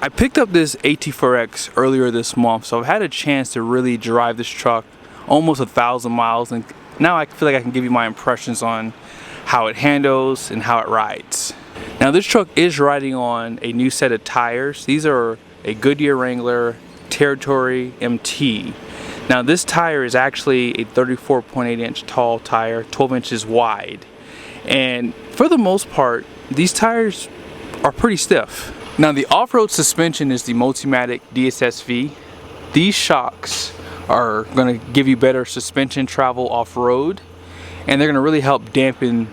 I picked up this AT4X earlier this month, so I've had a chance to really drive this truck almost 1,000 miles, and now I feel like I can give you my impressions on how it handles and how it rides. Now this truck is riding on a new set of tires. These are a Goodyear Wrangler Territory MT. Now this tire is actually a 34.8 inch tall tire, 12 inches wide. And for the most part, these tires are pretty stiff. Now the off-road suspension is the Multimatic DSSV. These shocks are going to give you better suspension travel off-road, and they're going to really help dampen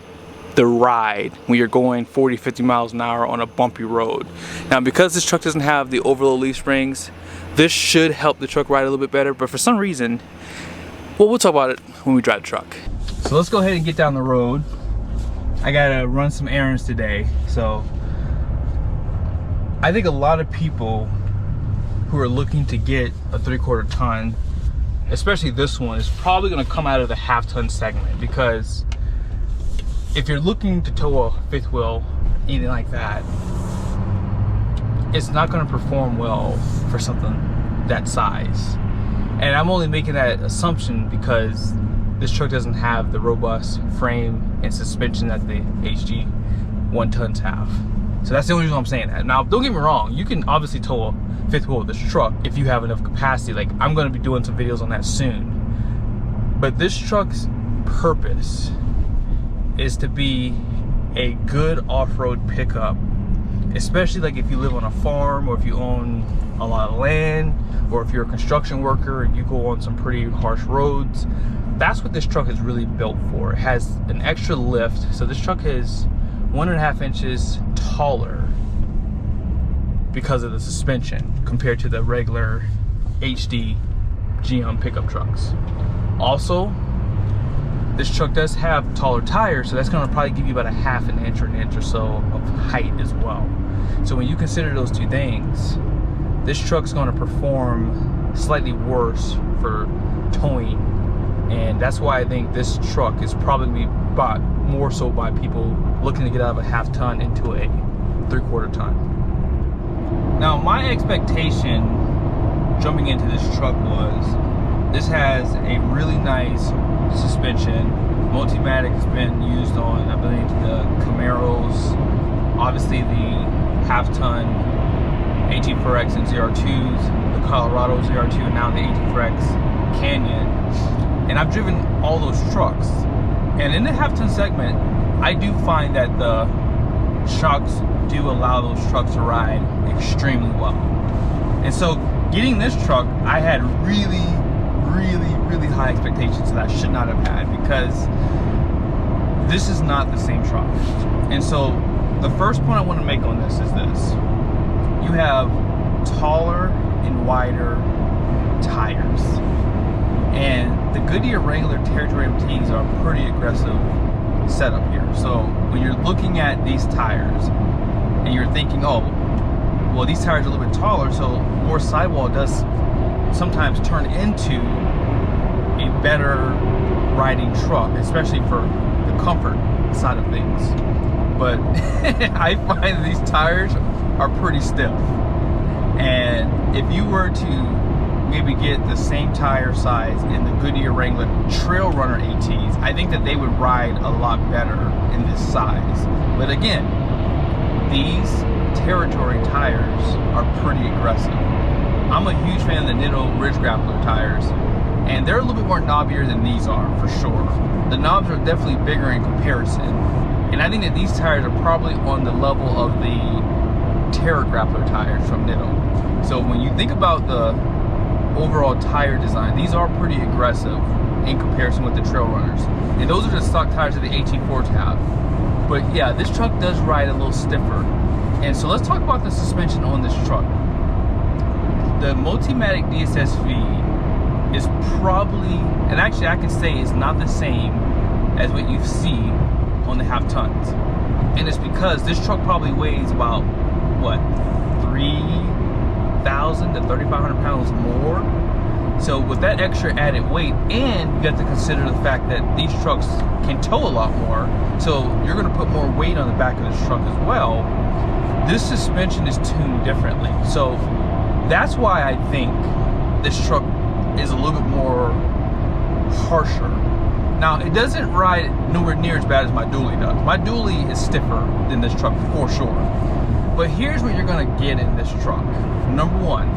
the ride when you're going 40-50 miles an hour on a bumpy road. Now because this truck doesn't have the overload leaf springs, this should help the truck ride a little bit better, but for some reason, well, we'll talk about it when we drive the truck. So let's go ahead and get down the road. I gotta run some errands today, so I think a lot of people who are looking to get a 3/4 ton, especially this one, is probably going to come out of the half-ton segment, because if you're looking to tow a fifth wheel, anything like that, it's not going to perform well for something that size. And I'm only making that assumption because this truck doesn't have the robust frame and suspension that the HG 1 tons have. So that's the only reason I'm saying that. Now, don't get me wrong, you can obviously tow a fifth wheel with this truck if you have enough capacity. Like, I'm going to be doing some videos on that soon. But this truck's purpose is to be a good off-road pickup, especially like if you live on a farm, or if you own a lot of land, or if you're a construction worker and you go on some pretty harsh roads. That's what this truck is really built for. It has an extra lift, so this truck is 1.5 inches taller because of the suspension compared to the regular HD GM pickup trucks. Also, this truck does have taller tires, so that's going to probably give you about 1/2 inch or an inch or so of height as well. So when you consider those two things, this truck's going to perform slightly worse for towing, and that's why I think this truck is probably bought more so by people looking to get out of a 1/2 ton into a 3/4 ton. Now my expectation jumping into this truck was, this has a really nice suspension. Multimatic has been used on, I believe, the Camaros, obviously the 1/2 ton AT4X and ZR2s, the Colorado ZR2, and now the AT4X Canyon. And I've driven all those trucks. And in the 1/2 ton segment, I do find that the shocks do allow those trucks to ride extremely well. And so getting this truck, I had really high expectations that I should not have had, because this is not the same truck. And so the first point I want to make on this is this: you have taller and wider tires, and the Goodyear Wrangler Territory MTs are a pretty aggressive setup here. So when you're looking at these tires and you're thinking, oh, well, these tires are a little bit taller, so more sidewall does sometimes turn into a better riding truck, especially for the comfort side of things. But I find these tires are pretty stiff, and if you were to maybe get the same tire size in the Goodyear Wrangler Trail Runner ATs, I think that they would ride a lot better in this size. But again, these Territory tires are pretty aggressive. I'm a huge fan of the Nitto Ridge Grappler tires, and they're a little bit more knobbier than these are, for sure. The knobs are definitely bigger in comparison, and I think that these tires are probably on the level of the Terra Grappler tires from Nitto. So when you think about the overall tire design, these are pretty aggressive in comparison with the Trail Runners. And those are the stock tires that the AT4s have. But yeah, this truck does ride a little stiffer. And so let's talk about the suspension on this truck. The Multimatic DSSV is probably, and actually I can say is not the same as what you see on the 1/2 tons. And it's because this truck probably weighs about, what, 3,000 to 3,500 pounds more. So with that extra added weight, and you have to consider the fact that these trucks can tow a lot more, so you're going to put more weight on the back of this truck as well. this suspension is tuned differently. So that's why I think this truck is a little bit more harsher. Now, it doesn't ride nowhere near as bad as my dually does. My dually is stiffer than this truck for sure. But here's what you're gonna get in this truck. Number one,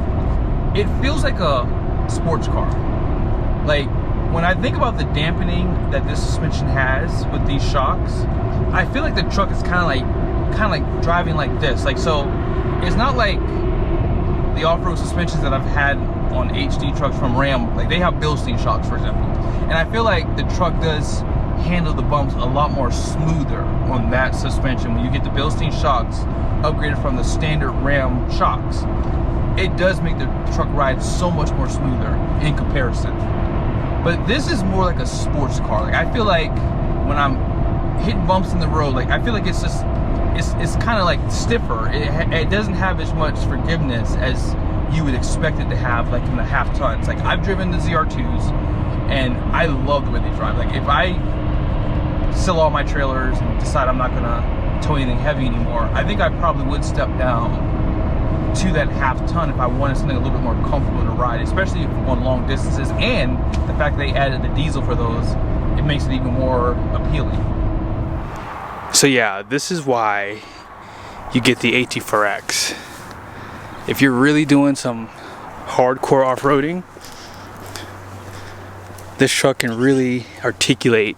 it feels like a sports car. Like, when I think about the dampening that this suspension has with these shocks, I feel like the truck is kind of like driving like this. Like, so it's not like the off-road suspensions that I've had on HD trucks from Ram. Like, they have Bilstein shocks, for example, and I feel like the truck does handle the bumps a lot more smoother on that suspension. When you get the Bilstein shocks upgraded from the standard Ram shocks, it does make the truck ride so much more smoother in comparison. But this is more like a sports car. Like, I feel like when I'm hitting bumps in the road, like, I feel like it's just, it's kind of like stiffer. It doesn't have as much forgiveness as you would expect it to have, like in the half tons. Like, I've driven the ZR2s and I love the way they drive. Like, if I sell all my trailers and decide I'm not gonna tow anything heavy anymore, I think I probably would step down to that half ton if I wanted something a little bit more comfortable to ride, especially on long distances. And the fact they added the diesel for those, it makes it even more appealing. So yeah, this is why you get the AT4X. If you're really doing some hardcore off-roading, this truck can really articulate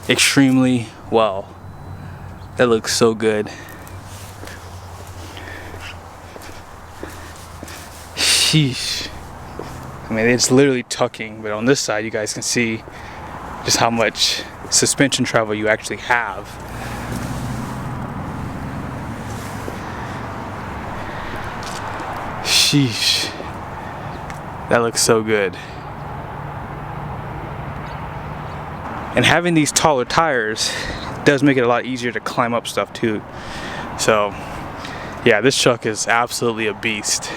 extremely well. That looks so good. Sheesh. I mean, it's literally tucking, but on this side you guys can see just how much suspension travel you actually have. Sheesh. That looks so good. And having these taller tires does make it a lot easier to climb up stuff too. So yeah, this truck is absolutely a beast.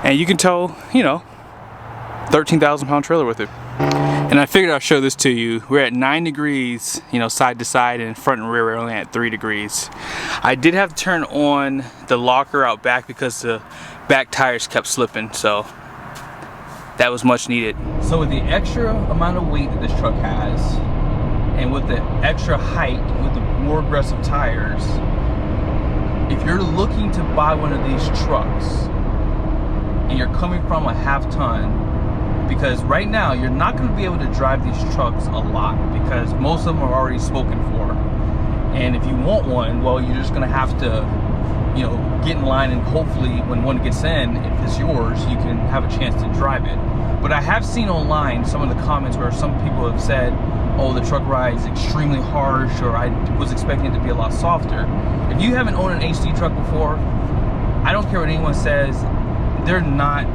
And you can tow, you know, 13,000 pound trailer with it. And I figured I'd show this to you. We're at 9 degrees, you know, side to side, and front and rear we're only at 3 degrees. I did have to turn on the locker out back because the back tires kept slipping, so that was much needed. So with the extra amount of weight that this truck has, and with the extra height, with the more aggressive tires, if you're looking to buy one of these trucks, and you're coming from a half ton, because right now you're not going to be able to drive these trucks a lot because most of them are already spoken for. And if you want one, well, you're just going to have to, you know, get in line, and hopefully when one gets in, if it's yours, you can have a chance to drive it. But I have seen online some of the comments where some people have said, oh, the truck ride is extremely harsh, or I was expecting it to be a lot softer. If you haven't owned an HD truck before, I don't care what anyone says, they're not,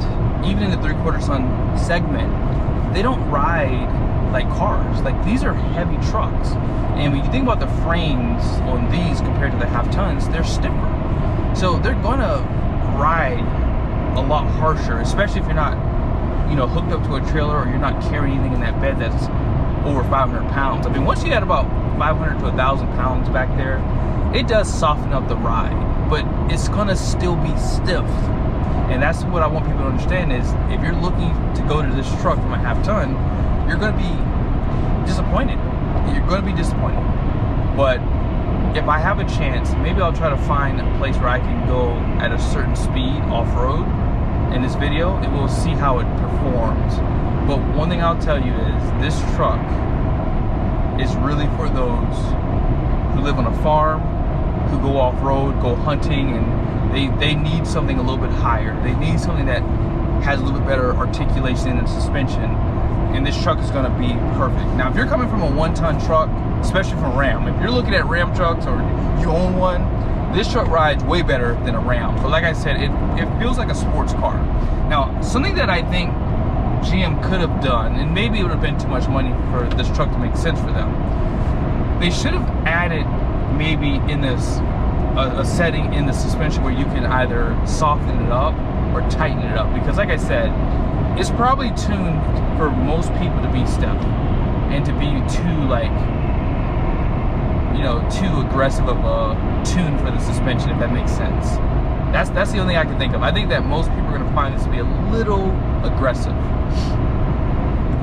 even in the 3/4 ton segment, they don't ride like cars. Like, these are heavy trucks. And when you think about the frames on these compared to the half tons, they're stiffer. So they're gonna ride a lot harsher, especially if you're not, you know, hooked up to a trailer, or you're not carrying anything in that bed that's over 500 pounds. I mean, once you got about 500 to 1,000 pounds back there, it does soften up the ride, but it's gonna still be stiff. And that's what I want people to understand is, if you're looking to go to this truck from a half ton, you're gonna be disappointed. You're gonna be disappointed. But if I have a chance, maybe I'll try to find a place where I can go at a certain speed off-road in this video, and we'll see how it performs. But one thing I'll tell you is, this truck is really for those who live on a farm, who go off-road, go hunting, and they need something a little bit higher. They need something that has a little bit better articulation and suspension, and this truck is going to be perfect. Now, if you're coming from a 1-ton truck, especially from Ram, if you're looking at Ram trucks or you own one, this truck rides way better than a Ram. But like I said, it feels like a sports car. Now, something that I think GM could have done, and maybe it would have been too much money for this truck to make sense for them, they should have added maybe in this a setting in the suspension where you can either soften it up or tighten it up, because like I said, it's probably tuned for most people to be stiff and to be too, like, you you know, too aggressive of a tune for the suspension, if that makes sense. That's the only thing I can think of. I think that most people are gonna find this to be a little aggressive.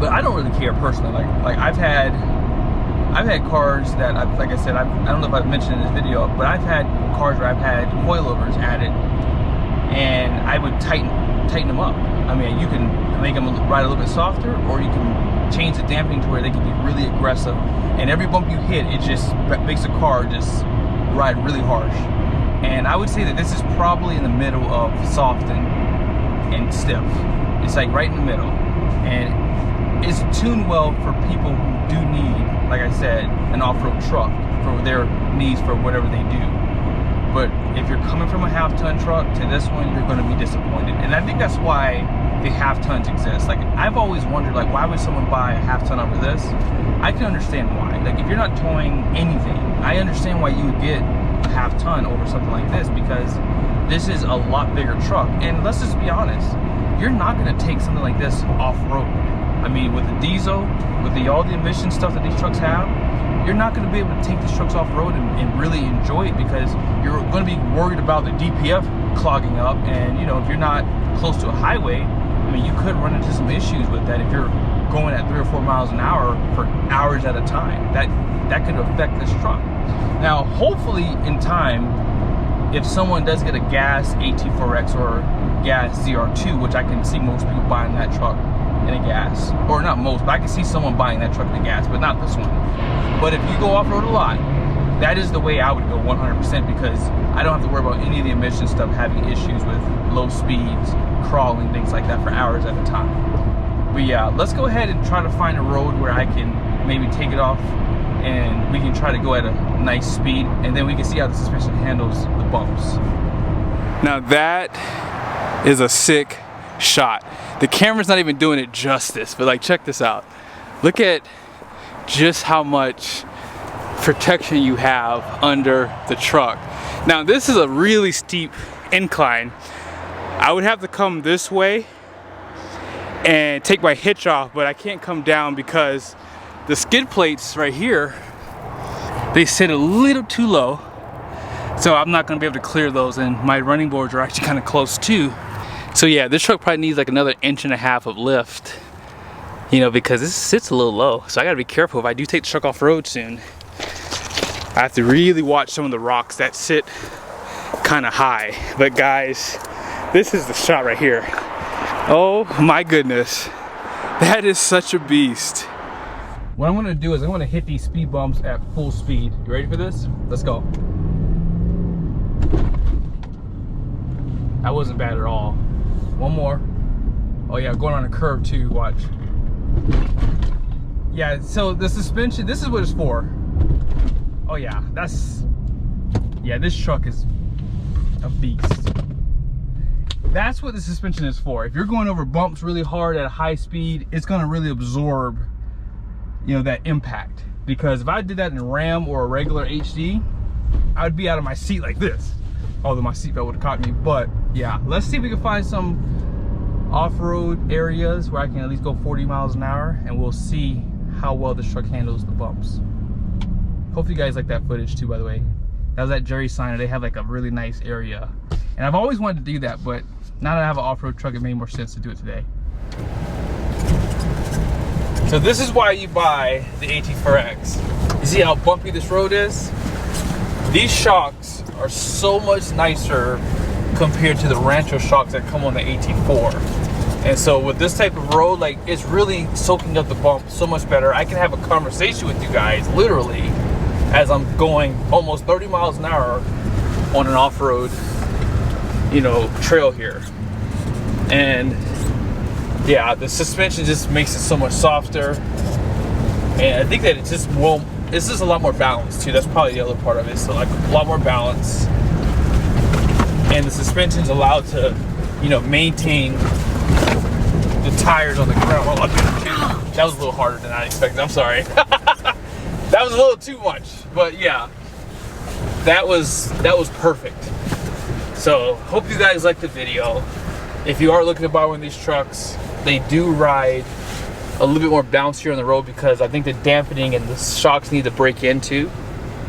But I don't really care personally. Like I've had cars that like I said, I don't know if I've mentioned in this video, but I've had cars where I've had coilovers added, and I would tighten them up. I mean, you can make them ride a little bit softer, or you can change the damping to where they can be really aggressive. And every bump you hit, it just makes the car just ride really harsh. And I would say that this is probably in the middle of soft and stiff. It's like right in the middle. And it's tuned well for people who do need, like I said, an off-road truck for their needs for whatever they do. But if you're coming from a half-ton truck to this one, you're going to be disappointed. And I think that's why the half-tons exist. Like, I've always wondered, like, why would someone buy a half-ton over this? I can understand why. Like, if you're not towing anything, I understand why you would get a half-ton over something like this, because this is a lot bigger truck. And let's just be honest, you're not going to take something like this off-road. I mean, with the diesel, with all the emission stuff that these trucks have, you're not going to be able to take these trucks off-road and really enjoy it, because you're going to be worried about the DPF clogging up. And, you know, if you're not close to a highway, I mean, you could run into some issues with that if you're going at 3 or 4 miles an hour for hours at a time. That could affect this truck. Now, hopefully in time, if someone does get a gas AT4X or gas ZR2, which I can see most people buying that truck in a gas, or not most, but I can see someone buying that truck in a gas, but not this one. But if you go off-road a lot, that is the way I would go 100%, because I don't have to worry about any of the emission stuff having issues with low speeds, crawling, things like that for hours at a time. But yeah, let's go ahead and try to find a road where I can maybe take it off and we can try to go at a nice speed, and then we can see how the suspension handles the bumps. Now that is a sick shot. The camera's not even doing it justice, but like, check this out. Look at just how much protection you have under the truck. Now this is a really steep incline. I would have to come this way and take my hitch off, but I can't come down because the skid plates right here, they sit a little too low, so I'm not gonna be able to clear those, and my running boards are actually kind of close too. So yeah, this truck probably needs like another 1.5 inches of lift, you know, because this sits a little low. So I gotta be careful if I do take the truck off road soon. I have to really watch some of the rocks that sit kind of high. But guys, this is the shot right here. Oh my goodness, that is such a beast. What I'm gonna do is I'm gonna hit these speed bumps at full speed. You ready for this? Let's go. That wasn't bad at all. One more. Oh yeah, going on a curve too, watch. Yeah, so the suspension, this is what it's for. Oh yeah, this truck is a beast. That's what the suspension is for. If you're going over bumps really hard at a high speed, it's gonna really absorb, you know, that impact. Because if I did that in Ram or a regular HD, I'd be out of my seat like this. Although my seatbelt would have caught me. But yeah, let's see if we can find some off-road areas where I can at least go 40 miles an hour, and we'll see how well this truck handles the bumps. Hopefully you guys like that footage too, by the way. That was at Jerry Seiner. They have like a really nice area. And I've always wanted to do that, but now that I have an off-road truck, it made more sense to do it today. So this is why you buy the AT4X. You see how bumpy this road is? These shocks are so much nicer compared to the Rancho shocks that come on the AT4. And so with this type of road, like, it's really soaking up the bump so much better. I can have a conversation with you guys literally as I'm going almost 30 miles an hour on an off-road, you know, trail here. And yeah, the suspension just makes it so much softer. And I think that it's just, well, it's just a lot more balanced too. That's probably the other part of it. So like a lot more balance. And the suspension's allowed to, you know, maintain the tires on the ground. Well, that was a little harder than I expected. I'm sorry. That was a little too much. But yeah, that was perfect. So hope you guys liked the video. If you are looking to buy one of these trucks, they do ride a little bit more bouncier on the road because I think the dampening and the shocks need to break into.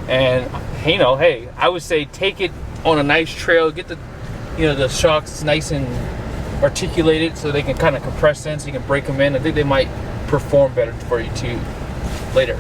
And you know, hey, I would say take it on a nice trail, get the, you know, the shocks nice and articulated so they can kind of compress in, so you can break them in. I think they might perform better for you too later.